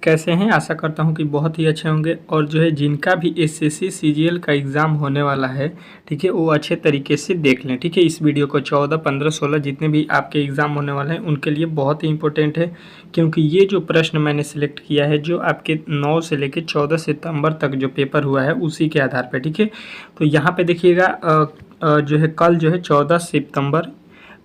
कैसे हैं? आशा करता हूँ कि बहुत ही अच्छे होंगे और जो है जिनका भी एसएससी सीजीएल का एग्ज़ाम होने वाला है, ठीक है, वो अच्छे तरीके से देख लें। ठीक है, इस वीडियो को 14, 15, 16 जितने भी आपके एग्ज़ाम होने वाले हैं उनके लिए बहुत ही इंपॉर्टेंट है, क्योंकि ये जो प्रश्न मैंने सिलेक्ट किया है जो आपके 9 से लेकर 14 सितंबर तक जो पेपर हुआ है उसी के आधार पर। ठीक है, तो यहाँ पर देखिएगा जो है कल जो है 14 सितंबर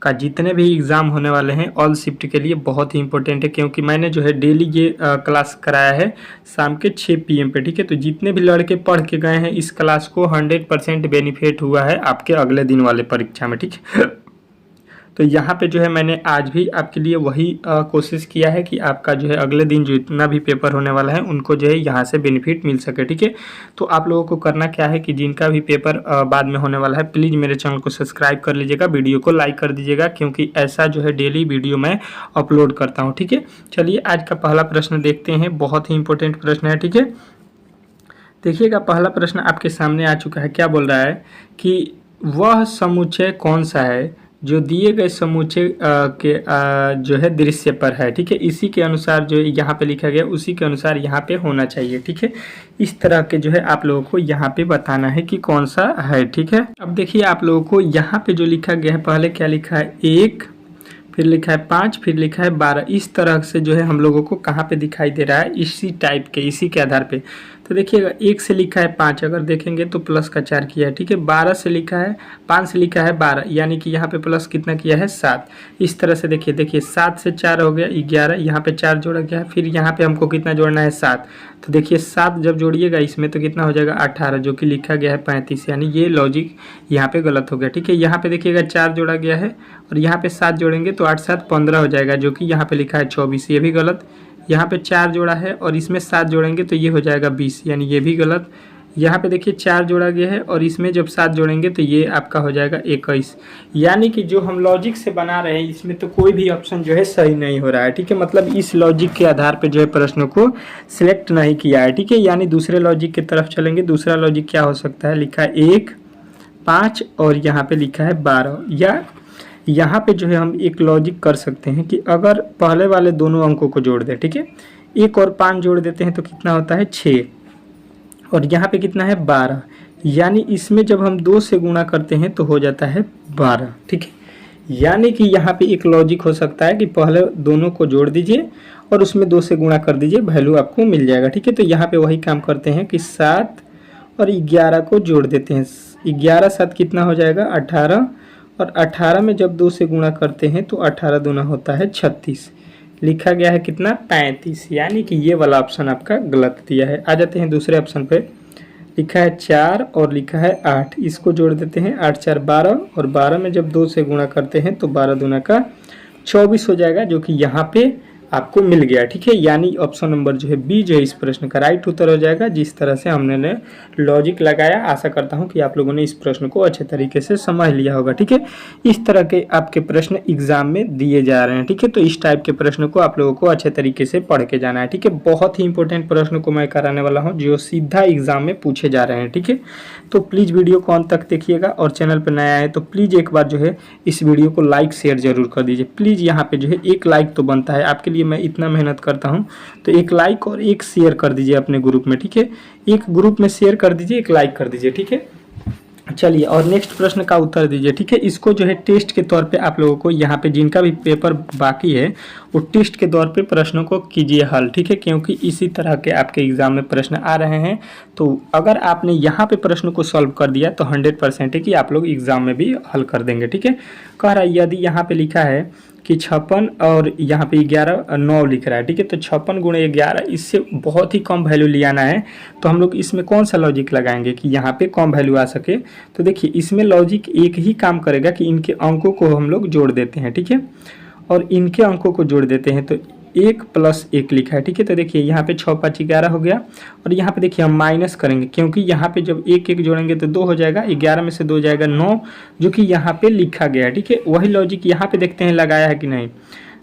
का जितने भी एग्ज़ाम होने वाले हैं ऑल शिफ्ट के लिए बहुत ही इंपॉर्टेंट है, क्योंकि मैंने जो है डेली ये क्लास कराया है शाम के 6 PM पे। ठीक है, तो जितने भी लड़के पढ़ के गए हैं इस क्लास को 100% बेनिफिट हुआ है आपके अगले दिन वाले परीक्षा में। ठीक है, तो यहाँ पे जो है मैंने आज भी आपके लिए वही कोशिश किया है कि आपका जो है अगले दिन जो इतना भी पेपर होने वाला है उनको जो है यहाँ से बेनिफिट मिल सके। ठीक है, तो आप लोगों को करना क्या है कि जिनका भी पेपर बाद में होने वाला है प्लीज़ मेरे चैनल को सब्सक्राइब कर लीजिएगा, वीडियो को लाइक कर दीजिएगा, क्योंकि ऐसा जो है डेली वीडियो मैं अपलोड करता हूँ। ठीक है, चलिए आज का पहला प्रश्न देखते हैं, बहुत ही इंपॉर्टेंट प्रश्न है। ठीक है, देखिएगा पहला प्रश्न आपके सामने आ चुका है। क्या बोल रहा है कि वह समुच्चय कौन सा है जो दिए गए समुच्चय के जो है दृश्य पर है। ठीक है, इसी के अनुसार जो यहाँ पे लिखा गया उसी के अनुसार यहाँ पे होना चाहिए। ठीक है, इस तरह के जो है आप लोगों को यहाँ पे बताना है कि कौन सा है। ठीक है, अब देखिए आप लोगों को यहाँ पे जो लिखा गया है, पहले क्या लिखा है 1, फिर लिखा है 5, फिर लिखा है 12। इस तरह से जो है हम लोगों को कहाँ पे दिखाई दे रहा है, इसी टाइप के, इसी के आधार पे। तो देखिएगा 1 से लिखा है 5, अगर देखेंगे तो प्लस का 4 किया है। ठीक है, 12 से लिखा है 5 से लिखा है 12, यानी कि यहाँ पे प्लस कितना किया है 7। इस तरह से देखिए 7 से 4 हो गया 11, यहाँ पे 4 जोड़ा गया है, फिर यहाँ पे हमको कितना जोड़ना है 7। तो देखिए 7 जब जोड़िएगा इसमें तो कितना हो जाएगा 18, जो कि लिखा गया है 35, यानी ये लॉजिक यहाँ पे गलत हो गया। ठीक है, यहाँ पे देखिएगा 4 जोड़ा गया है और यहाँ पे 7 जोड़ेंगे तो 8 7 15 हो जाएगा, जो कि यहाँ पे लिखा है 24, ये भी गलत। यहाँ पे 4 जोड़ा है और इसमें 7 जोड़ेंगे तो ये हो जाएगा 20, यानी ये भी गलत। यहाँ पे देखिए 4 जोड़ा गया है और इसमें जब 7 जोड़ेंगे तो ये आपका हो जाएगा 21, यानी कि जो हम लॉजिक से बना रहे हैं इसमें तो कोई भी ऑप्शन जो है सही नहीं हो रहा है। ठीक है, मतलब इस लॉजिक के आधार पे जो है प्रश्न को सिलेक्ट नहीं किया है। ठीक है, यानी दूसरे लॉजिक की तरफ चलेंगे। दूसरा लॉजिक क्या हो सकता है, लिखा है 1, 5 और यहाँ पे लिखा है 12, या यहाँ पे जो है हम एक लॉजिक कर सकते हैं कि अगर पहले वाले दोनों अंकों को जोड़ दें। ठीक है, 1 और 5 जोड़ देते हैं तो कितना होता है 6 और यहाँ पे कितना है 12, यानी इसमें जब हम 2 से गुणा करते हैं तो हो जाता है 12। ठीक है, यानी कि यहाँ पे एक लॉजिक हो सकता है कि पहले दोनों को जोड़ दीजिए और उसमें 2 से गुणा कर दीजिए, वैल्यू आपको मिल जाएगा। ठीक है, तो यहाँ पे वही काम करते हैं कि 7 और 11 को जोड़ देते हैं। 11 7 कितना हो जाएगा 18, और 18 में जब 2 से गुणा करते हैं तो 18 दूना होता है 36, लिखा गया है कितना 35, यानी कि ये वाला ऑप्शन आपका गलत दिया है। आ जाते हैं दूसरे ऑप्शन पे, लिखा है 4 और लिखा है 8, इसको जोड़ देते हैं 8 4 12, और 12 में जब 2 से गुणा करते हैं तो 12 दूना का 24 हो जाएगा, जो कि यहाँ पे आपको मिल गया। ठीक है, यानी ऑप्शन नंबर जो है बी जो है इस प्रश्न का राइट उत्तर हो जाएगा, जिस तरह से हमने लॉजिक लगाया। आशा करता हूं कि आप लोगों ने इस प्रश्न को अच्छे तरीके से समझ लिया होगा। ठीक है, इस तरह के आपके प्रश्न एग्जाम में दिए जा रहे हैं। ठीक है, तो इस टाइप के प्रश्न को आप लोगों को अच्छे तरीके से पढ़ के जाना है। ठीक है, बहुत ही इंपॉर्टेंट प्रश्न को मैं कराने वाला हूँ जो सीधा एग्जाम में पूछे जा रहे हैं। ठीक है, तो प्लीज़ वीडियो को अंत तक देखिएगा, और चैनल पर नया है तो प्लीज़ एक बार जो है इस वीडियो को लाइक शेयर जरूर कर दीजिए। प्लीज़ यहाँ पे जो है एक लाइक तो बनता है, आपके लिए मैं इतना मेहनत करता हूँ, तो एक लाइक और एक शेयर कर दीजिए अपने ग्रुप में। ठीक है, एक ग्रुप में शेयर कर दीजिए, एक लाइक कर दीजिए। ठीक है, चलिए और नेक्स्ट प्रश्न का उत्तर दीजिए। ठीक है, इसको जो है टेस्ट के तौर पे आप लोगों को यहाँ पे जिनका भी पेपर बाकी है वो टेस्ट के तौर पे प्रश्नों को कीजिए हल। ठीक है, क्योंकि इसी तरह के आपके एग्जाम में प्रश्न आ रहे हैं, तो अगर आपने यहाँ पे प्रश्न को सॉल्व कर दिया तो 100% है कि आप लोग एग्जाम में भी हल कर देंगे। ठीक है, कह रहा है यदि यहाँ पे लिखा है कि 56 और यहाँ पे 11 9 लिख रहा है। ठीक है, तो 56 गुणे 11, इससे बहुत ही कम वैल्यू ले आना है, तो हम लोग इसमें कौन सा लॉजिक लगाएंगे कि यहाँ पे कम वैल्यू आ सके। तो देखिए इसमें लॉजिक एक ही काम करेगा कि इनके अंकों को हम लोग जोड़ देते हैं। ठीक है, और इनके अंकों को जोड़ देते हैं तो 1 + 1 लिखा है। ठीक है, तो देखिए यहाँ पे 6 5 11 हो गया, और यहाँ पे देखिए हम माइनस करेंगे, क्योंकि यहाँ पे जब 1 1 जोड़ेंगे तो 2 हो जाएगा, 11 में से 2 जाएगा 9, जो कि यहाँ पे लिखा गया है। ठीक है, वही लॉजिक यहाँ पे देखते हैं लगाया है कि नहीं।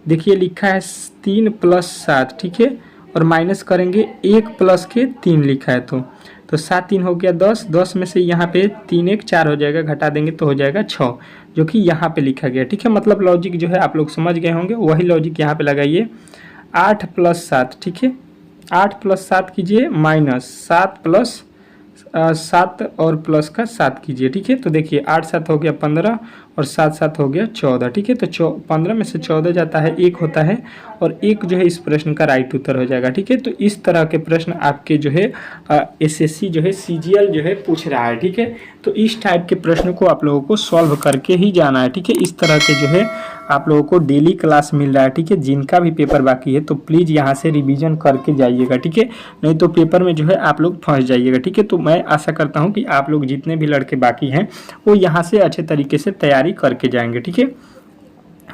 देखिए लिखा है 3 + 7। ठीक है, और माइनस करेंगे 1 + के 3 लिखा है, तो 7 3 हो गया 10, 10 में से यहाँ पे 3 1 4 हो जाएगा, घटा देंगे तो हो जाएगा 6, जो कि यहाँ पे लिखा गया। ठीक है, मतलब लॉजिक जो है आप लोग समझ गए होंगे, वही लॉजिक यहाँ पे लगाइए। 8 + 7, ठीक है, 8 + 7 कीजिए -7 + 7 और प्लस का 7 कीजिए। ठीक है, तो देखिए 8 7 हो गया 15 और 7 7 हो गया 14। ठीक है, तो 15 में से 14 जाता है, 1 होता है और 1 जो है इस प्रश्न का राइट उत्तर हो जाएगा। ठीक है, तो इस तरह के प्रश्न आपके जो है एसएससी जो है सीजीएल जो है पूछ रहा है। ठीक है, तो इस टाइप के प्रश्न को आप लोगों को सॉल्व करके ही जाना है। ठीक है, इस तरह के जो है आप लोगों को डेली क्लास मिल रहा है। ठीक है, जिनका भी पेपर बाकी है तो प्लीज़ यहाँ से रिवीजन करके जाइएगा। ठीक है, नहीं तो पेपर में जो है आप लोग फंस जाइएगा। ठीक है, तो मैं आशा करता हूँ कि आप लोग जितने भी लड़के बाकी हैं वो यहाँ से अच्छे तरीके से तैयारी करके जाएंगे। ठीक है,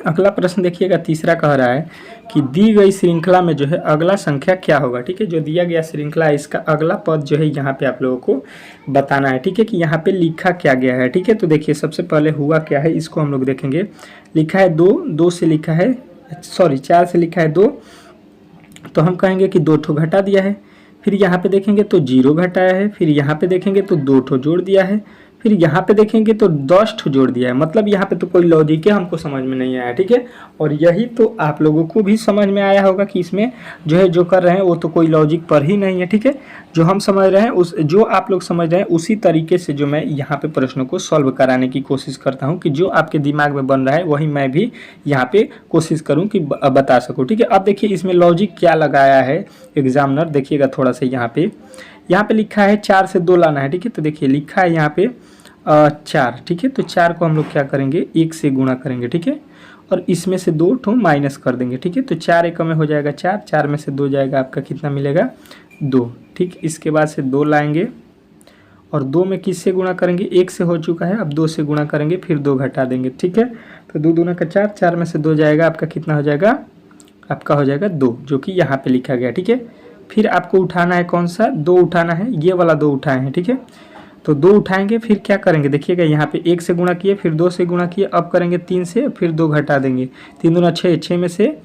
अगला प्रश्न देखिएगा, तीसरा कह रहा है कि दी गई श्रृंखला में जो है अगला संख्या क्या होगा। ठीक है, जो दिया गया श्रृंखला है इसका अगला पद जो है यहाँ पे आप लोगों को बताना है। ठीक है, कि यहाँ पे लिखा क्या गया है। ठीक है, तो देखिए सबसे पहले हुआ क्या है इसको हम लोग देखेंगे। लिखा है 2, 2 से लिखा है, सॉरी 4 से लिखा है 2, तो हम कहेंगे कि 2 ठो घटा दिया है। फिर यहाँ पे देखेंगे तो 0 घटाया है। फिर यहाँ पे देखेंगे तो 2 ठो जोड़ दिया है। फिर यहाँ पे देखेंगे तो 10 ठो जोड़ दिया है। मतलब यहाँ पे तो कोई लॉजिक हमको समझ में नहीं आया। ठीक है, और यही तो आप लोगों को भी समझ में आया होगा कि इसमें जो है जो कर रहे हैं वो तो कोई लॉजिक पर ही नहीं है। ठीक है, जो हम समझ रहे हैं उस जो आप लोग समझ रहे हैं उसी तरीके से जो मैं यहाँ पे प्रश्नों को सॉल्व कराने की कोशिश करता हूँ कि जो आपके दिमाग में बन रहा है वही मैं भी यहाँ पे कोशिश करूँ कि बता सकूँ। ठीक है, अब देखिए इसमें लॉजिक क्या लगाया है एग्जामिनर, देखिएगा थोड़ा सा यहाँ पे लिखा है 4 से 2 लाना है। ठीक है, तो देखिए लिखा है यहाँ पे 4। ठीक है, तो 4 को हम लोग क्या करेंगे 1 से गुणा करेंगे। ठीक है, और इसमें से 2 ठो माइनस कर देंगे। ठीक है, तो 4 एक में हो जाएगा 4, 4 में से 2 जाएगा आपका कितना मिलेगा 2। ठीक, इसके बाद से 2 लाएंगे और 2 में किससे गुणा करेंगे, 1 से हो चुका है, अब 2 से गुणा करेंगे फिर 2 घटा देंगे। ठीक है, तो 2 दूना का 4, 4 में से 2 जाएगा आपका कितना हो जाएगा, आपका हो जाएगा 2, जो कि यहाँ पे लिखा गया। ठीक है, फिर आपको उठाना है कौन सा 2 उठाना है, ये वाला 2 उठाए हैं। ठीक है, तो 2 उठाएंगे फिर क्या करेंगे, देखिएगा यहाँ पे 1 से गुणा किए, फिर 2 से गुणा किए, अब करेंगे 3 से, फिर 2 घटा देंगे, 3 दूना 6, 6 में से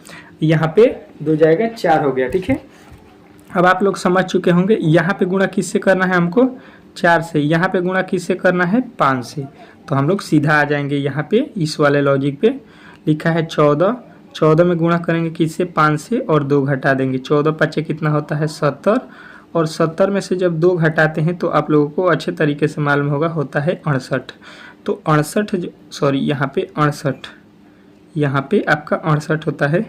यहाँ पे 2 जाएगा 4 हो गया। ठीक है, अब आप लोग समझ चुके होंगे यहाँ पे गुणा किससे करना है हमको 4 से, यहाँ पे गुणा किससे करना है 5 से। तो हम लोग सीधा आ जाएंगे यहाँ पे इस वाले लॉजिक पे। लिखा है 14, 14 में गुणा करेंगे किससे 5 से और 2 घटा देंगे, 14 5 कितना होता है 70, और 70 में से जब 2 घटाते हैं तो आप लोगों को अच्छे तरीके से मालूम होगा होता है 68। तो 68 सॉरी यहाँ पे 68, यहाँ पे आपका 68 होता है।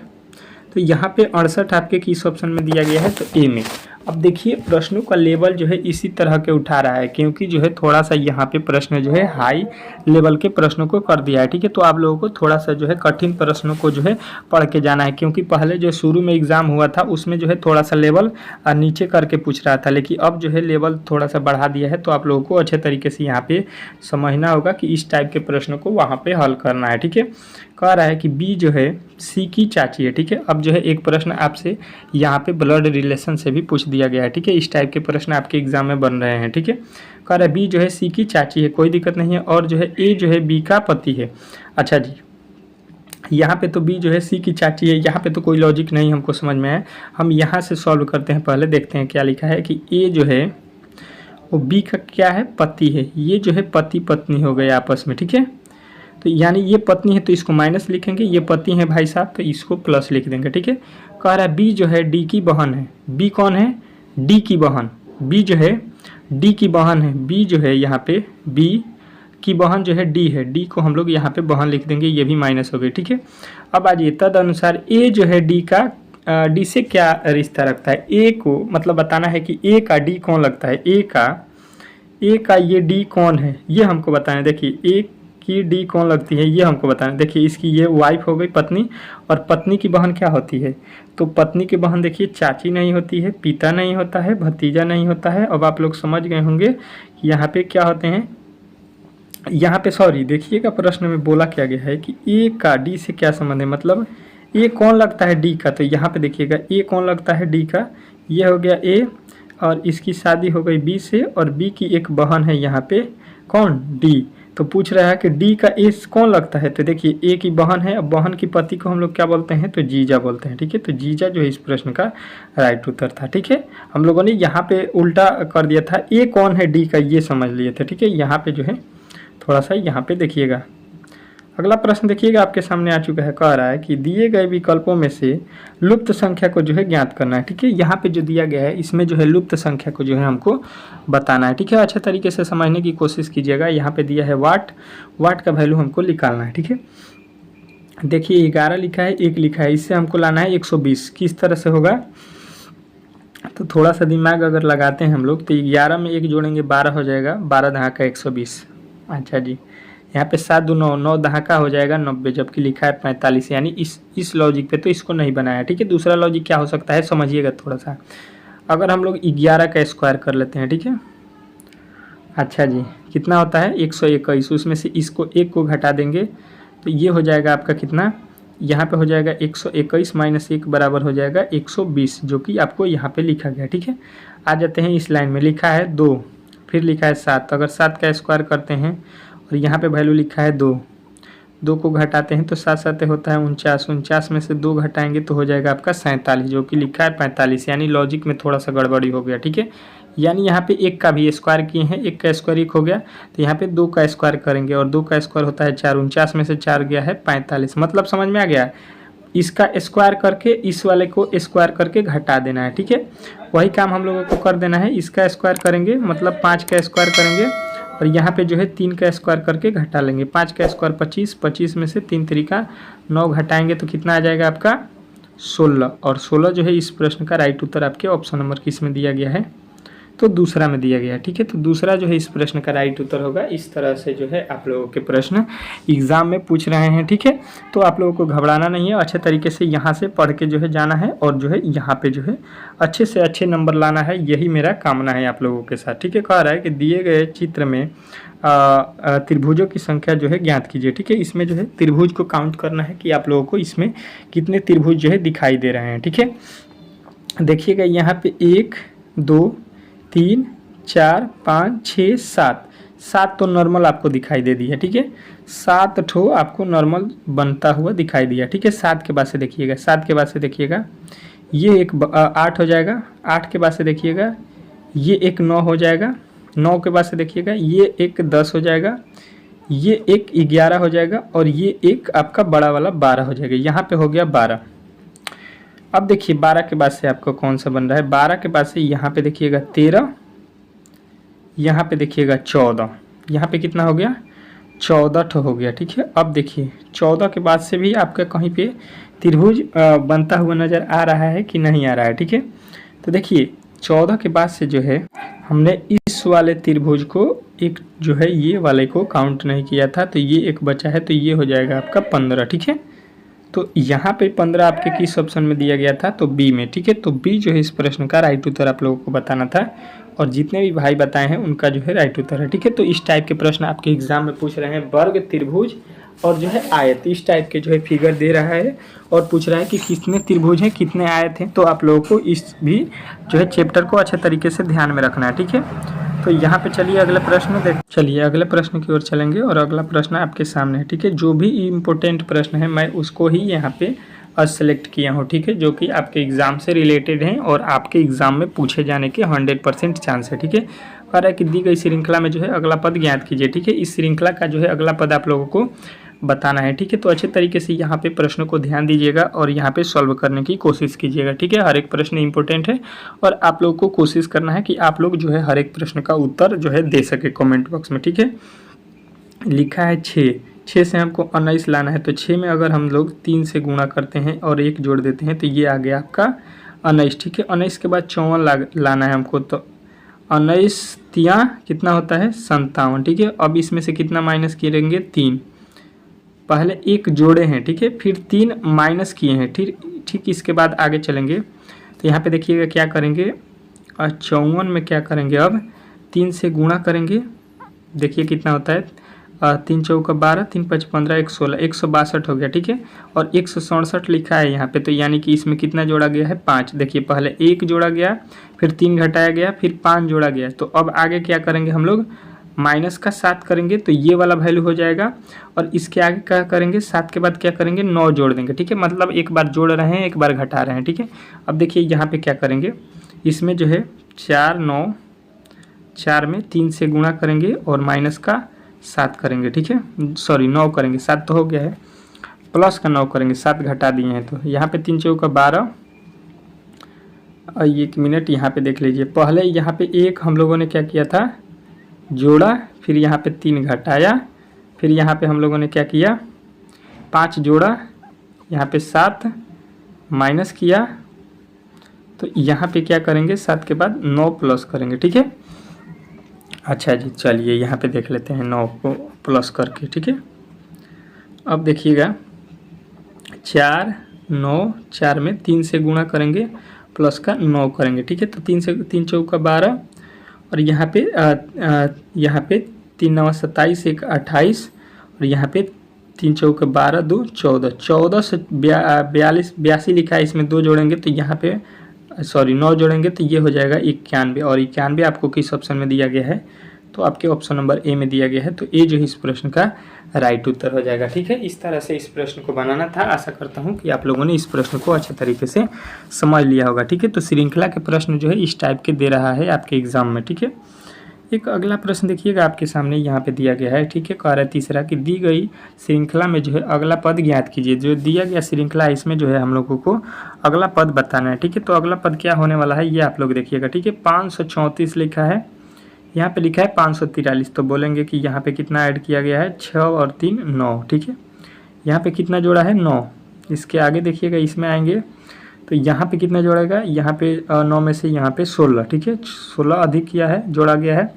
तो यहाँ पे 68 आपके किस ऑप्शन में दिया गया है, तो ए में। अब देखिए प्रश्नों का लेवल जो है इसी तरह के उठा रहा है, क्योंकि जो है थोड़ा सा यहाँ पे प्रश्न जो है हाई लेवल के प्रश्नों को कर दिया है। ठीक है, तो आप लोगों को थोड़ा सा जो है कठिन प्रश्नों को जो है पढ़ के जाना है, क्योंकि पहले जो शुरू में एग्जाम हुआ था उसमें जो है थोड़ा सा लेवल नीचे करके पूछ रहा था, लेकिन अब जो है लेवल थोड़ा सा बढ़ा दिया है। तो आप लोगों को अच्छे तरीके से यहाँ पे समझना होगा कि इस टाइप के प्रश्नों को वहाँ पे हल करना है। ठीक है, कह रहा है कि बी जो है सी की चाची है। ठीक है, अब जो है एक प्रश्न आपसे यहाँ पे ब्लड रिलेशन से भी पूछ दिया गया है। ठीक है, इस टाइप के प्रश्न आपके एग्जाम में बन रहे हैं। ठीक है, कह रहा है बी जो है सी की चाची है, कोई दिक्कत नहीं है, और जो है ए जो है बी का पति है। अच्छा जी, यहाँ पे तो बी जो है सी की चाची है, यहाँ पे तो कोई लॉजिक नहीं हमको समझ में आया। हम यहाँ से सॉल्व करते हैं, पहले देखते हैं क्या लिखा है कि ए जो है वो बी का क्या है पति है, ये जो है पति पत्नी हो गए आपस में। ठीक है, तो यानी ये पत्नी है तो इसको माइनस लिखेंगे, ये पति है भाई साहब तो इसको प्लस लिख देंगे। ठीक है, कह रहा है बी जो है डी की बहन है। बी कौन है, डी की बहन, बी जो है डी की बहन है। बी जो है यहाँ पे बी की बहन जो है डी है, डी को हम लोग यहाँ पे बहन लिख देंगे, ये भी माइनस हो गई। ठीक है, अब आज तद अनुसार ए जो है डी का डी से क्या रिश्ता रखता है, ए को मतलब बताना है कि ए का डी कौन लगता है, ए का ये डी कौन है ये हमको बताना है। देखिए ए की डी कौन लगती है ये हमको बताना है। देखिए इसकी ये वाइफ हो गई पत्नी, और पत्नी की बहन क्या होती है, तो पत्नी की बहन देखिए चाची नहीं होती है, पिता नहीं होता है, भतीजा नहीं होता है। अब आप लोग समझ गए होंगे कि यहाँ पे क्या होते हैं, यहाँ पे सॉरी देखिएगा प्रश्न में बोला क्या गया है कि ए का डी से क्या संबंध है, मतलब ए कौन लगता है डी का। तो यहाँ पे देखिएगा ए कौन लगता है डी का, ये हो गया ए, और इसकी शादी हो गई बी से, और बी की एक बहन है यहाँ पे कौन डी। तो पूछ रहा है कि डी का ए कौन लगता है, तो देखिए ए की बहन है, अब बहन की पति को हम लोग क्या बोलते हैं, तो जीजा बोलते हैं। ठीक है, तो जीजा जो है इस प्रश्न का राइट उत्तर था। ठीक है, हम लोगों ने यहाँ पे उल्टा कर दिया था, ए कौन है डी का ये समझ लिए थे। ठीक है, यहाँ पे जो है थोड़ा सा यहाँ पे देखिएगा अगला प्रश्न देखिएगा आपके सामने आ चुका है, कह रहा है कि दिए गए विकल्पों में से लुप्त संख्या को जो है ज्ञात करना है। ठीक है, यहाँ पे जो दिया गया है इसमें जो है लुप्त संख्या को जो है हमको बताना है। ठीक है, अच्छे तरीके से समझने की कोशिश कीजिएगा। यहाँ पे दिया है वाट, वाट का वैल्यू हमको निकालना है। ठीक है, देखिए 11 लिखा है, 1 लिखा है, इससे हमको लाना है 120। किस तरह से होगा, तो थोड़ा सा दिमाग अगर लगाते हैं हम लोग तो 11 में 1 जोड़ेंगे 12 हो जाएगा, 12 दहाका 120। अच्छा जी, यहाँ पे 7 दूनी 9, 9 दहाका हो जाएगा 90, जबकि लिखा है 45, यानी इस लॉजिक पे तो इसको नहीं बनाया। ठीक है, दूसरा लॉजिक क्या हो सकता है समझिएगा थोड़ा सा। अगर हम लोग 11 का स्क्वायर कर लेते हैं, ठीक है, अच्छा जी, कितना होता है 121, उसमें से इसको 1 को घटा देंगे तो ये हो जाएगा आपका कितना, यहाँ पे हो जाएगा 121 माइनस 1 बराबर हो जाएगा 120, जो कि आपको यहाँ पे लिखा गया। ठीक है, आ जाते हैं इस लाइन में, लिखा है 2, फिर लिखा है 7, अगर 7 का स्क्वायर करते हैं और यहाँ पे वैल्यू लिखा है 2, 2 को घटाते हैं तो 7 7 होता है 49, 49 में से 2 घटाएंगे तो हो जाएगा आपका 47, जो कि लिखा है 45, यानी लॉजिक में थोड़ा सा गड़बड़ी हो गया। ठीक है, यानी यहाँ पे 1 का भी स्क्वायर किए हैं, 1 का स्क्वायर 1 हो गया, तो यहाँ पे 2 का स्क्वायर करेंगे और 2 का स्क्वायर होता है 4, 49 में से 4 गया है 45। मतलब समझ में आ गया, इसका स्क्वायर करके इस वाले को स्क्वायर करके घटा देना है। ठीक है, वही काम हम लोगों को कर देना है, इसका स्क्वायर करेंगे मतलब 5 का स्क्वायर करेंगे और यहाँ पे जो है 3 का स्क्वायर करके घटा लेंगे। 5 का स्क्वायर 25, 25 में से 3 तरीका 9 घटाएंगे तो कितना आ जाएगा आपका 16, और 16 जो है इस प्रश्न का राइट उत्तर आपके ऑप्शन नंबर किस में दिया गया है, तो दूसरा में दिया गया। ठीक है, तो दूसरा जो है इस प्रश्न का राइट उत्तर होगा। इस तरह से जो है आप लोगों के प्रश्न एग्जाम में पूछ रहे हैं। ठीक है, तो आप लोगों को घबराना नहीं है, अच्छे तरीके से यहाँ से पढ़ के जो है जाना है और जो है यहाँ पे जो है अच्छे से अच्छे नंबर लाना है, यही मेरा कामना है आप लोगों के साथ। ठीक है, कह रहा है कि दिए गए चित्र में त्रिभुजों की संख्या जो है ज्ञात कीजिए। ठीक है, इसमें जो है त्रिभुज को काउंट करना है कि आप लोगों को इसमें कितने त्रिभुज जो है दिखाई दे रहे हैं। ठीक है, देखिएगा यहाँ पे 1 2 3 4 5 6 7, 7 तो नॉर्मल आपको दिखाई दे दी है। ठीक है, 7 ठो आपको नॉर्मल बनता हुआ दिखाई दिया। ठीक है, 7 के बाद से देखिएगा, 7 के बाद से देखिएगा ये एक 8 हो जाएगा, 8 के बाद से देखिएगा ये एक 9 हो जाएगा, 9 के बाद से देखिएगा ये एक 10 हो जाएगा, ये एक 11 हो जाएगा और ये एक आपका बड़ा वाला 12 हो जाएगा। यहाँ पे हो गया 12। अब देखिए 12 के बाद से आपको कौन सा बन रहा है, 12 के बाद से यहाँ पे देखिएगा 13, यहाँ पे देखिएगा 14, यहाँ पे कितना हो गया 14 ठो हो गया। ठीक है, अब देखिए 14 के बाद से भी आपका कहीं पे त्रिभुज बनता हुआ नज़र आ रहा है कि नहीं आ रहा है। ठीक है, तो देखिए 14 के बाद से जो है हमने इस वाले त्रिभुज को एक जो है ये वाले को काउंट नहीं किया था, तो ये एक बचा है, तो ये हो जाएगा आपका 15। ठीक है, तो यहाँ पे 15 आपके किस ऑप्शन में दिया गया था, तो बी में। ठीक है, तो बी जो है इस प्रश्न का राइट उत्तर आप लोगों को बताना था और जितने भी भाई बताए हैं उनका जो है राइट उत्तर है। ठीक है, तो इस टाइप के प्रश्न आपके एग्जाम में पूछ रहे हैं, वर्ग, त्रिभुज और जो है आयत, इस टाइप के जो है फिगर दे रहा है और पूछ रहा है कि कितने त्रिभुज हैं कितने आयत हैं। तो आप लोगों को इस भी जो है चैप्टर को अच्छे तरीके से ध्यान में रखना है। ठीक है, तो यहाँ पे चलिए अगले प्रश्न चलिए अगले प्रश्न की ओर चलेंगे और अगला प्रश्न आपके सामने है। ठीक है, जो भी इम्पोर्टेंट प्रश्न है मैं उसको ही यहाँ पे सेलेक्ट किया हूँ। ठीक है, जो कि आपके एग्जाम से रिलेटेड हैं और आपके एग्जाम में पूछे जाने के 100% चांस है। ठीक है, कह रहा है कि दी गई श्रृंखला में जो है अगला पद ज्ञात कीजिए। ठीक है, इस श्रृंखला का जो है अगला पद आप लोगों को बताना है। ठीक है, तो अच्छे तरीके से यहाँ पे प्रश्न को ध्यान दीजिएगा और यहाँ पे सॉल्व करने की कोशिश कीजिएगा। ठीक है, हर एक प्रश्न इंपॉर्टेंट है और आप लोगों को कोशिश करना है कि आप लोग जो है हर एक प्रश्न का उत्तर जो है दे सके कमेंट बॉक्स में। ठीक है, लिखा है 6 से हमको 19 लाना है, तो 6 में अगर हम लोग 3 से गुणा करते हैं और 1 जोड़ देते हैं तो ये आ गया आपका 19। ठीक है, 19 के बाद 54 लाना है हमको, तो 19 तिया कितना होता है 57। ठीक है, अब इसमें से कितना माइनस करेंगे 3, पहले 1 जोड़े हैं। ठीक है, फिर 3 माइनस किए हैं। ठीक इसके बाद आगे चलेंगे तो यहाँ पे देखिएगा क्या करेंगे, 54 में क्या करेंगे, अब 3 से गुणा करेंगे, देखिए कितना होता है 3 चौका 12, 3 5 15, 1 16, 162 हो गया। ठीक है, और 167 लिखा है यहाँ पे, तो यानी कि इसमें कितना जोड़ा गया है 5। देखिए पहले 1 जोड़ा गया, फिर 3 घटाया गया, फिर 5 जोड़ा गया, तो अब आगे क्या करेंगे हम लोग माइनस का 7 करेंगे, तो ये वाला वैल्यू हो जाएगा और इसके आगे क्या करेंगे 7 के बाद क्या करेंगे 9 जोड़ देंगे। ठीक है, मतलब एक बार जोड़ रहे हैं एक बार घटा रहे हैं। ठीक है, अब देखिए यहाँ पे क्या करेंगे, इसमें जो है 4 9, 4 में 3 से गुणा करेंगे और माइनस का 7 करेंगे, ठीक है, सॉरी 9 करेंगे, 7 तो हो गया है, प्लस का 9 करेंगे, 7 घटा दिए हैं तो यहाँ पे 3 चौका 12। और 1 मिनट यहाँ पे देख लीजिए, पहले यहाँ पे 1 हम लोगों ने क्या किया था, जोड़ा, फिर यहाँ पे 3 घटाया, फिर यहाँ पे हम लोगों ने क्या किया, 5 जोड़ा, यहाँ पे 7 माइनस किया, तो यहाँ पे क्या करेंगे, 7 के बाद 9 प्लस करेंगे, ठीक है। अच्छा जी, चलिए यहाँ पे देख लेते हैं 9 को प्लस करके, ठीक है। अब देखिएगा 4 9, 4 में 3 से गुणा करेंगे, प्लस का 9 करेंगे, ठीक है। तो 3 से 3 चौका 12, और यहाँ पे 3 9 27, 1 28, और यहाँ पे 3 चौका 12 2 14, 14 से 82 लिखा है, इसमें 2 जोड़ेंगे तो यहाँ पे सॉरी 9 जोड़ेंगे तो ये हो जाएगा 91, और 91 आपको किस ऑप्शन में दिया गया है, तो आपके ऑप्शन नंबर ए में दिया गया है, तो ए जो है इस प्रश्न का राइट उत्तर हो जाएगा, ठीक है। इस तरह से इस प्रश्न को बनाना था। आशा करता हूँ कि आप लोगों ने इस प्रश्न को अच्छे तरीके से समझ लिया होगा, ठीक है। तो श्रृंखला के प्रश्न जो है इस टाइप के दे रहा है आपके एग्जाम में, ठीक है। एक अगला प्रश्न देखिएगा आपके सामने यहाँ पे दिया गया है, ठीक है। कह रहा है तीसरा कि दी गई श्रृंखला में जो है अगला पद ज्ञात कीजिए। जो दिया गया श्रृंखला है इसमें जो है हम लोगों को अगला पद बताना है, ठीक है। तो अगला पद क्या होने वाला है ये आप लोग देखिएगा, ठीक है। 534 लिखा है, यहाँ पे लिखा है 543, तो बोलेंगे कि यहाँ पे कितना ऐड किया गया है, 6 और 3 9, ठीक है। यहाँ पे कितना जोड़ा है 9, इसके आगे देखिएगा इसमें आएंगे तो यहाँ पे कितना जोड़ेगा, यहाँ पे 9 में से यहाँ पे 16, ठीक है, 16 अधिक किया है, जोड़ा गया है।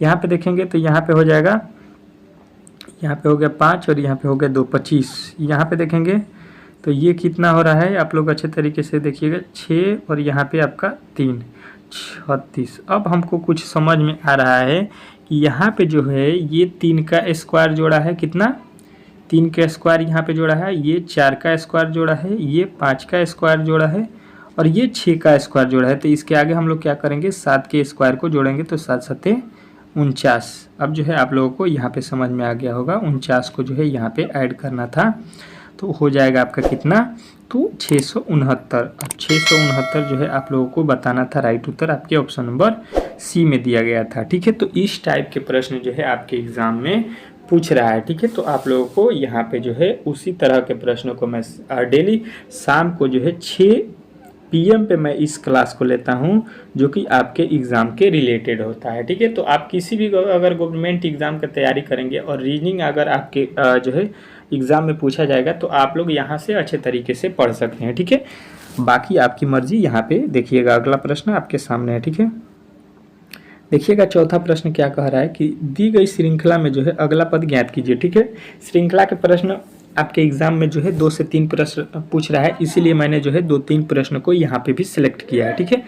यहाँ पे देखेंगे तो यहाँ पे हो जाएगा, यहाँ पे हो गया 5 और यहाँ पे हो गया 2 25। यहाँ पे देखेंगे तो ये कितना हो रहा है, आप लोग अच्छे तरीके से देखिएगा, 6 और यहाँ पे आपका 3 36। अब हमको कुछ समझ में आ रहा है कि यहाँ पे जो है ये 3 का स्क्वायर जोड़ा है, कितना, 3 का स्क्वायर यहाँ पे जोड़ा है, ये 4 का स्क्वायर जोड़ा है, ये 5 का स्क्वायर जोड़ा है, और ये 6 का स्क्वायर जोड़ा है। तो इसके आगे हम लोग क्या करेंगे, 7 के स्क्वायर को जोड़ेंगे तो 7 7 49। अब जो है आप लोगों को यहाँ पे समझ में आ गया होगा, 49 को जो है यहाँ पे ऐड करना था, तो हो जाएगा आपका कितना, तो 669। अब 669 जो है आप लोगों को बताना था, राइट उत्तर आपके ऑप्शन नंबर सी में दिया गया था, ठीक है। तो इस टाइप के प्रश्न जो है आपके एग्जाम में पूछ रहा है, ठीक है। तो आप लोगों को यहाँ पे जो है उसी तरह के प्रश्नों को मैं डेली शाम को जो है 6 PM पे मैं इस क्लास को लेता हूँ, जो कि आपके एग्ज़ाम के रिलेटेड होता है, ठीक है। तो आप किसी भी अगर गवर्नमेंट एग्ज़ाम की तैयारी करेंगे और रीजनिंग अगर आपके जो है एग्ज़ाम में पूछा जाएगा तो आप लोग यहाँ से अच्छे तरीके से पढ़ सकते हैं, ठीक है। बाकी आपकी मर्जी। यहाँ पे देखिएगा अगला प्रश्न आपके सामने है, ठीक है। देखिएगा चौथा प्रश्न क्या कह रहा है कि दी गई श्रृंखला में जो है अगला पद ज्ञात कीजिए, ठीक है। श्रृंखला के प्रश्न आपके एग्जाम में जो है 2 से 3 प्रश्न पूछ रहा है, इसीलिए मैंने जो है 2-3 प्रश्न को यहाँ पे भी सिलेक्ट किया है, ठीक है।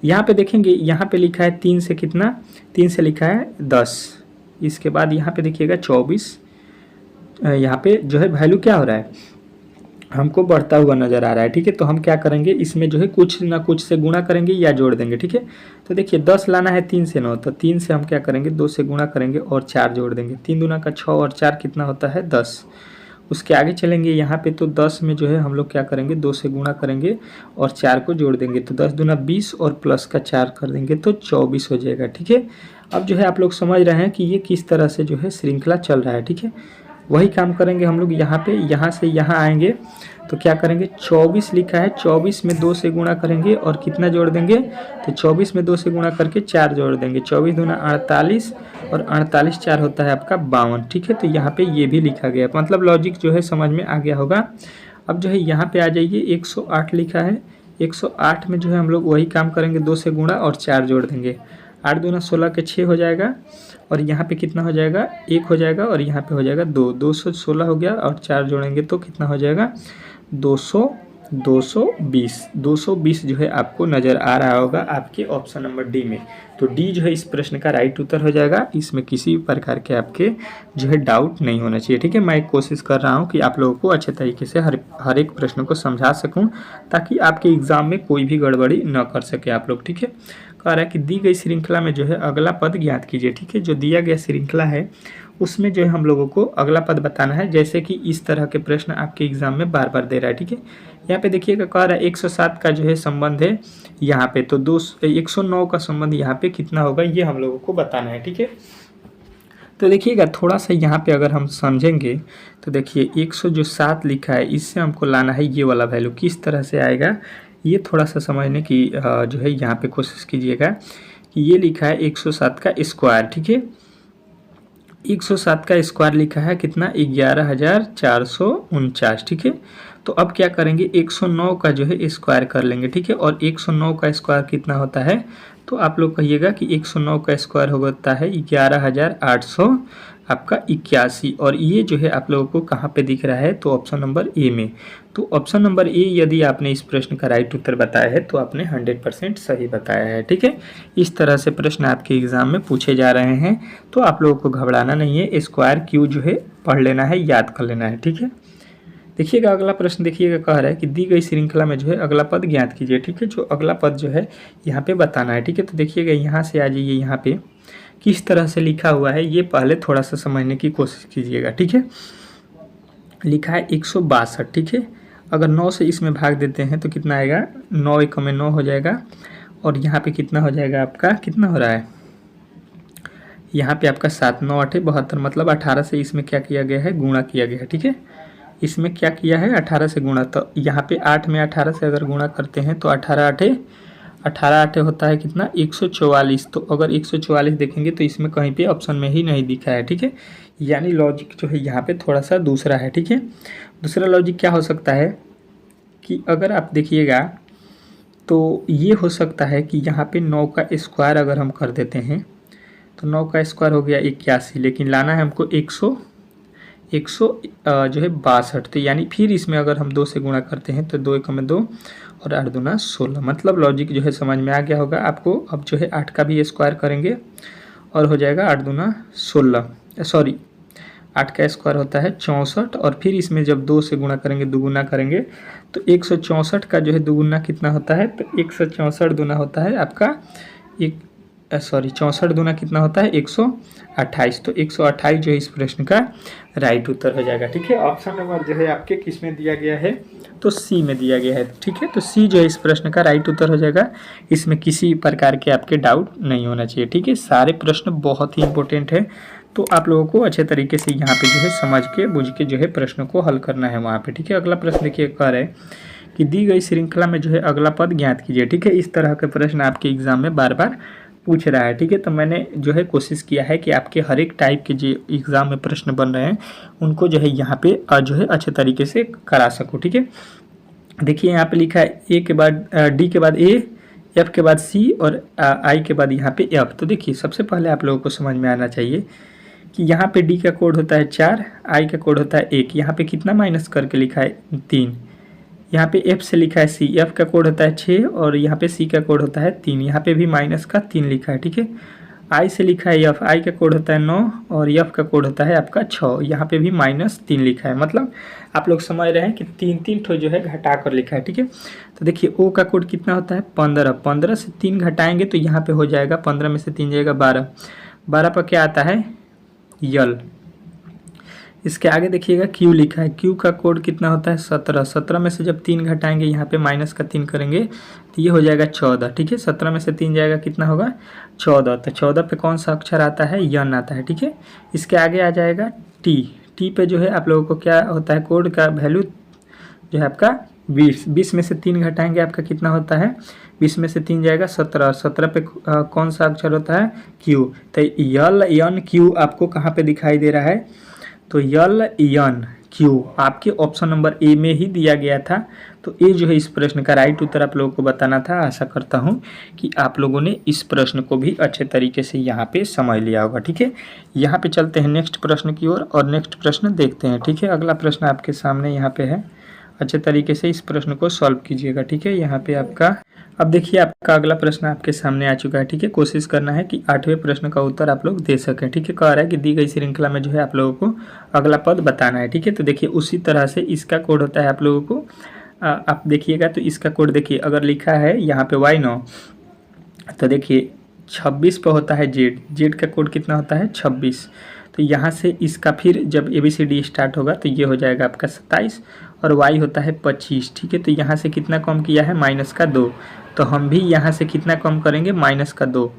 यहाँ पे देखेंगे, यहाँ पे लिखा है 3 से कितना, 3 से लिखा है 10, इसके बाद यहाँ पे देखिएगा 24, यहाँ पे जो है वैल्यू क्या हो रहा है, हमको बढ़ता हुआ नज़र आ रहा है, ठीक है। तो हम क्या करेंगे, इसमें जो है कुछ ना कुछ से गुणा करेंगे या जोड़ देंगे, ठीक है। तो देखिए 10 लाना है 3 से 9, तो 3 से हम क्या करेंगे, 2 से गुणा करेंगे और 4 जोड़ देंगे, 3 दूना का 6 और 4 कितना होता है 10। उसके आगे चलेंगे यहाँ पे तो 10 में जो है हम लोग क्या करेंगे, 2 से गुणा करेंगे और 4 को जोड़ देंगे, तो 10 दूना 20 और प्लस का 4 कर देंगे तो 24 हो जाएगा, ठीक है। अब जो है आप लोग समझ रहे हैं कि ये किस तरह से जो है श्रृंखला चल रहा है, ठीक है। वही काम करेंगे हम लोग यहाँ पे, यहाँ से यहाँ आएंगे तो क्या करेंगे, 24 लिखा है, 24 में 2 से गुणा करेंगे और कितना जोड़ देंगे, तो 24 में 2 से गुणा करके 4 जोड़ देंगे, 24 दूना 48 और 48 4 होता है आपका 52, ठीक है। तो यहाँ पे ये भी लिखा गया, मतलब लॉजिक जो है समझ में आ गया होगा। अब जो है यहाँ पे आ जाइए, 108 लिखा है, 108 में जो है हम लोग वही काम करेंगे, 2 से गुणा और 4 जोड़ देंगे, 8 दूना 16 के 6 हो जाएगा, और यहाँ पे कितना हो जाएगा, 1 हो जाएगा, और यहाँ पे हो जाएगा 2, 216 हो गया, और 4 जोड़ेंगे तो कितना हो जाएगा 220 जो है आपको नज़र आ रहा होगा आपके ऑप्शन नंबर डी में। तो डी जो है इस प्रश्न का राइट उत्तर हो जाएगा, इसमें किसी प्रकार के आपके जो है डाउट नहीं होना चाहिए, ठीक है। मैं कोशिश कर रहा हूँ कि आप लोगों को अच्छे तरीके से हर एक प्रश्न को समझा सकूँ, ताकि आपके एग्ज़ाम में कोई भी गड़बड़ी न कर सके आप लोग, ठीक है। कह रहा है कि दी गई श्रृंखला में जो है अगला पद ज्ञात कीजिए, ठीक है। जो दिया गया श्रृंखला है उसमें जो है हम लोगों को अगला पद बताना है, जैसे कि इस तरह के प्रश्न आपके एग्जाम में बार बार दे रहा है, ठीक है। यहाँ पे देखिएगा कह रहा है 107 का जो है संबंध है यहाँ पे, तो 109 का संबंध यहाँ पे कितना होगा ये हम लोगों को बताना है, ठीक है। तो देखिएगा थोड़ा सा यहाँ पे अगर हम समझेंगे तो देखिए 107 लिखा है, इससे हमको लाना है ये वाला वैल्यू, किस तरह से आएगा ये थोड़ा सा समझने की जो है यहाँ पे कोशिश कीजिएगा कि ये लिखा है 107 का स्क्वायर, ठीक है। 107 का स्क्वायर लिखा है कितना, 11,449, ठीक है। तो अब क्या करेंगे, 109 का जो है स्क्वायर कर लेंगे, ठीक है। और 109 का स्क्वायर कितना होता है, तो आप लोग कहिएगा कि 109 का स्क्वायर होता है 11,800 आपका 81, और ये जो है आप लोगों को कहाँ पे दिख रहा है, तो ऑप्शन नंबर ए में। तो ऑप्शन नंबर ए यदि आपने इस प्रश्न का राइट उत्तर बताया है तो आपने 100% सही बताया है, ठीक है। इस तरह से प्रश्न आपके एग्जाम में पूछे जा रहे हैं, तो आप लोगों को घबराना नहीं है, स्क्वायर क्यू जो है पढ़ लेना है, याद कर लेना है, ठीक है। देखिएगा अगला प्रश्न, देखिएगा कह रहा है कि दी गई श्रृंखला में जो है अगला पद ज्ञात कीजिए, ठीक है। जो अगला पद जो है यहाँ पे बताना है, ठीक है। तो देखिएगा यहाँ से आ जाइए, यहाँ पे किस तरह से लिखा हुआ है ये पहले थोड़ा सा समझने की कोशिश कीजिएगा, ठीक है। लिखा है 162, ठीक है। अगर 9 से इसमें भाग देते हैं तो कितना आएगा, 9 एक में 9 हो जाएगा, और यहाँ पे कितना हो जाएगा आपका, कितना हो रहा है यहाँ पे आपका 7 9 8 72, मतलब 18 से इसमें क्या किया गया है, गुणा किया गया है, ठीक है। इसमें क्या किया है, 18 से गुणा, तो यहाँ पे 8 में 18 से अगर गुणा करते हैं तो 18 8 होता है कितना, 144। तो अगर 144 देखेंगे तो इसमें कहीं पे ऑप्शन में ही नहीं दिखा है, ठीक है। यानी लॉजिक जो है यहाँ पे थोड़ा सा दूसरा है, ठीक है। दूसरा लॉजिक क्या हो सकता है कि अगर आप देखिएगा तो ये हो सकता है कि यहाँ पे 9 का स्क्वायर अगर हम कर देते हैं तो 9 का स्क्वायर हो गया 81, लेकिन लाना है हमको 100 जो है 62। तो यानी फिर इसमें अगर हम 2 से गुणा करते हैं तो 2 एक में 2 और 8 दूना 16, मतलब लॉजिक जो है समझ में आ गया होगा आपको। अब जो है 8 का भी स्क्वायर करेंगे और हो जाएगा 8 दूना 16, सॉरी 8 का स्क्वायर होता है 64, और फिर इसमें जब 2 से गुणा करेंगे, दुगुना करेंगे तो 164 का जो है दुगुना कितना होता है, तो 164 दूना होता है आपका 64 दूना कितना होता है 128। तो 128 जो है इस प्रश्न का राइट उत्तर हो जाएगा, ठीक है। ऑप्शन नंबर जो है आपके किस में दिया गया है, तो सी में दिया गया है, ठीक है। तो सी जो है इस प्रश्न का राइट उत्तर हो जाएगा, इसमें किसी प्रकार के आपके डाउट नहीं होना चाहिए, ठीक है। सारे प्रश्न बहुत ही इंपॉर्टेंट है, तो आप लोगों को अच्छे तरीके से यहाँ पे जो है समझ के बुझ के जो है प्रश्न को हल करना है वहाँ पे, ठीक है। अगला प्रश्न देखिए कह रहे हैं कि दी गई श्रृंखला में जो है अगला पद ज्ञात कीजिए, ठीक है। इस तरह के प्रश्न आपके एग्जाम में बार बार पूछ रहा है, ठीक है। तो मैंने जो है कोशिश किया है कि आपके हर एक टाइप के जो एग्ज़ाम में प्रश्न बन रहे हैं उनको जो है यहाँ पे जो है अच्छे तरीके से करा सकूँ, ठीक है। देखिए यहाँ पे लिखा है ए के बाद डी के बाद ए, एफ के बाद सी और आई के बाद यहाँ पे एफ। तो देखिए सबसे पहले आप लोगों को समझ में आना चाहिए कि यहाँ पे डी का कोड होता है 4, आई का कोड होता है 1, यहाँ पे कितना माइनस करके लिखा है 3। यहाँ पे एफ से लिखा है सी, एफ का कोड होता है 6 और यहाँ पे सी का कोड होता है 3, यहाँ पे भी माइनस का 3 लिखा है, ठीक है। आई से लिखा है एफ, आई का कोड होता है 9 और एफ का कोड होता है आपका 6, यहाँ पे भी -3 लिखा है। मतलब आप लोग समझ रहे हैं कि 3 ठो जो है घटा कर लिखा है, ठीक है। तो देखिए ओ का कोड कितना होता है 15, 15 से 3 घटाएंगे तो यहाँ पे हो जाएगा 15 में से 3 जाएगा 12, 12 पर क्या आता है यल। इसके आगे देखिएगा क्यू लिखा है, क्यू का कोड कितना होता है 17, 17 में से जब 3 घटाएंगे यहाँ पे माइनस का 3 करेंगे तो ये हो जाएगा 14, ठीक है। 17 में से 3 जाएगा कितना होगा 14, तो 14 पे कौन सा अक्षर आता है यन आता है, ठीक है। इसके आगे आ जाएगा टी, टी पे जो है आप लोगों को क्या होता है कोड का वैल्यू जो है आपका 20, 20 में से 3 घटाएंगे आपका कितना होता है 20 में से 3 जाएगा 17, 17 पे कौन सा अक्षर होता है क्यू। तो यल यन क्यू आपको कहाँ पे दिखाई दे रहा है, तो यल यन क्यू आपके ऑप्शन नंबर ए में ही दिया गया था। तो ए जो है इस प्रश्न का राइट उत्तर आप लोगों को बताना था। आशा करता हूं कि आप लोगों ने इस प्रश्न को भी अच्छे तरीके से यहाँ पे समझ लिया होगा, ठीक है। यहाँ पे चलते हैं नेक्स्ट प्रश्न की ओर और नेक्स्ट प्रश्न देखते हैं, ठीक है। अगला प्रश्न आपके सामने यहाँ पे है, अच्छे तरीके से इस प्रश्न को सॉल्व कीजिएगा, ठीक है। यहाँ पे आपका अब देखिए आपका अगला प्रश्न आपके सामने आ चुका है, ठीक है। कोशिश करना है कि 8वें प्रश्न का उत्तर आप लोग दे सकें, ठीक है। कह रहा है कि दी गई श्रृंखला में जो है आप लोगों को अगला पद बताना है, ठीक है। तो देखिए उसी तरह से इसका कोड होता है आप लोगों को आप देखिएगा तो इसका कोड देखिए अगर लिखा है यहाँ पे y9 तो देखिए 26 पे होता है जेड, जेड का कोड कितना होता है 26। तो यहाँ से इसका फिर जब ABCD स्टार्ट होगा तो ये हो जाएगा आपका 27 और y होता है 25, ठीक है। तो यहाँ से कितना कम किया है -2, तो हम भी यहाँ से कितना कम करेंगे -2।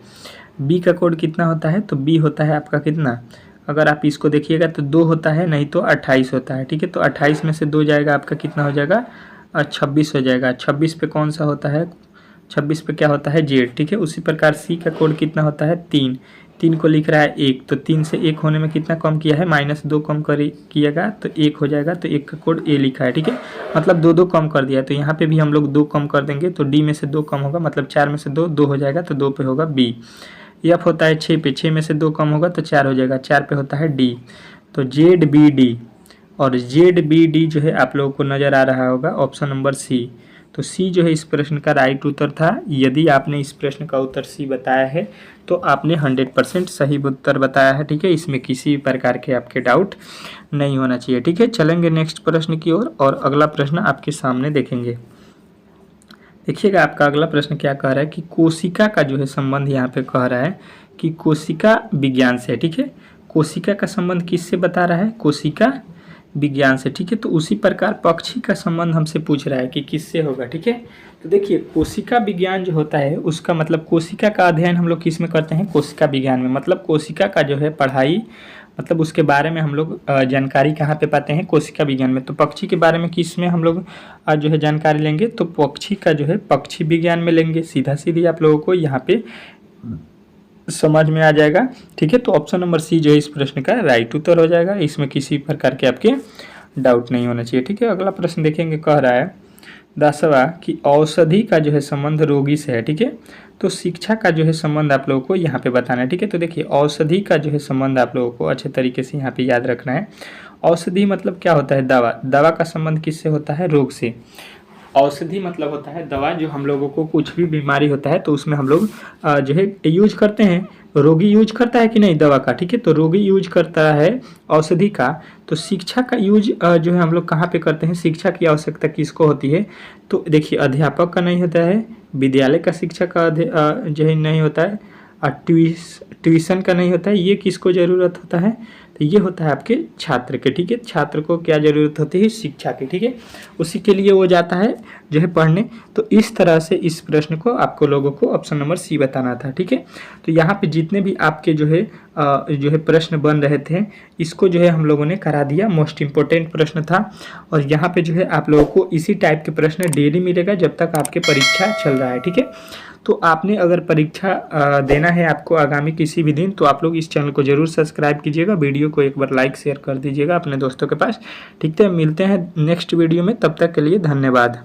बी का कोड कितना होता है, तो बी होता है आपका कितना अगर आप इसको देखिएगा तो 2 होता है, नहीं तो 28 होता है। ठीक है, तो 28 में से 2 जाएगा आपका कितना हो जाएगा 26 हो जाएगा। 26 पे कौन सा होता है, 26 पे क्या होता है जेड। ठीक है, उसी प्रकार सी का कोड कितना होता है 3, 3 को लिख रहा है 1, तो 3 से 1 होने में कितना कम किया है -2 कम किएगा तो 1 हो जाएगा, तो 1 का कोड ए लिखा है। ठीक है, मतलब 2 कम कर दिया है, तो यहाँ पे भी हम लोग 2 कम कर देंगे तो डी में से 2 कम होगा, मतलब 4 में से 2 हो जाएगा, तो 2 पे होगा बी। एफ होता है 6 पे, 6 में से 2 कम होगा तो 4 हो जाएगा, 4 पे होता है डी, तो जेड बी डी। और जेड बी डी जो है आप लोगों को नज़र आ रहा होगा ऑप्शन नंबर सी। तो सी जो है इस प्रश्न का राइट उत्तर था। यदि आपने इस प्रश्न का उत्तर सी बताया है तो आपने 100% सही उत्तर बताया है। ठीक है, इसमें किसी प्रकार के आपके डाउट नहीं होना चाहिए। ठीक है, चलेंगे नेक्स्ट प्रश्न की ओर और अगला प्रश्न आपके सामने देखेंगे। देखिएगा आपका अगला प्रश्न क्या कह रहा है कि कोशिका का जो है संबंध यहाँ पे कह रहा है कि कोशिका विज्ञान से। ठीक है, कोशिका का संबंध किससे बता रहा है, कोशिका विज्ञान से। ठीक है, तो उसी प्रकार पक्षी का संबंध हमसे पूछ रहा है कि किससे होगा। ठीक है, तो देखिए कोशिका विज्ञान जो होता है उसका मतलब कोशिका का अध्ययन हम लोग किस में करते हैं, कोशिका विज्ञान में। मतलब कोशिका का जो है पढ़ाई, मतलब उसके बारे में हम लोग जानकारी कहाँ पे पाते हैं, कोशिका विज्ञान में। तो पक्षी के बारे में किस में हम लोग जो है जानकारी लेंगे, तो पक्षी का जो है पक्षी विज्ञान में लेंगे। सीधा सीधी आप लोगों को यहाँ पे समझ में आ जाएगा। ठीक है, तो ऑप्शन नंबर सी जो है इस प्रश्न का राइट उत्तर हो जाएगा, इसमें किसी प्रकार के आपके डाउट नहीं होना चाहिए। ठीक है, अगला प्रश्न देखेंगे, कह रहा है 10वां कि औषधि का जो है संबंध रोगी से है। ठीक है, तो शिक्षा का जो है संबंध आप लोगों को यहाँ पे बताना है। ठीक है, तो देखिए औषधि का जो है संबंध आप लोगों को अच्छे तरीके से यहाँ पे याद रखना है। औषधि मतलब क्या होता है, दवा। दवा का संबंध किससे होता है, रोग से। औषधि मतलब होता है दवा, जो हम लोगों को कुछ भी बीमारी होता है तो उसमें हम लोग जो है यूज करते हैं। रोगी यूज करता है कि नहीं दवा का। ठीक है, तो रोगी यूज करता है औषधि का। तो शिक्षा का यूज जो है हम लोग कहाँ पे करते हैं, शिक्षा की आवश्यकता किसको होती है, तो देखिए अध्यापक का नहीं होता है, विद्यालय का शिक्षक का जो है नहीं होता है, और ट्यूशन का नहीं होता है। ये किसको ज़रूरत होता है, तो ये होता है आपके छात्र के। ठीक है, छात्र को क्या ज़रूरत होती है, शिक्षा की। ठीक है, उसी के लिए वो जाता है जो है पढ़ने। तो इस तरह से इस प्रश्न को आपको लोगों को ऑप्शन नंबर सी बताना था। ठीक है, तो यहाँ पे जितने भी आपके जो है प्रश्न बन रहे थे इसको जो है हम लोगों ने करा दिया। मोस्ट इम्पोर्टेंट प्रश्न था, और यहाँ पे जो है आप लोगों को इसी टाइप के प्रश्न डेली मिलेगा जब तक आपके परीक्षा चल रहा है। ठीक है, तो आपने अगर परीक्षा देना है आपको आगामी किसी भी दिन, तो आप लोग इस चैनल को जरूर सब्सक्राइब कीजिएगा, वीडियो को एक बार लाइक शेयर कर दीजिएगा अपने दोस्तों के पास। ठीक है, मिलते हैं नेक्स्ट वीडियो में, तब तक के लिए धन्यवाद।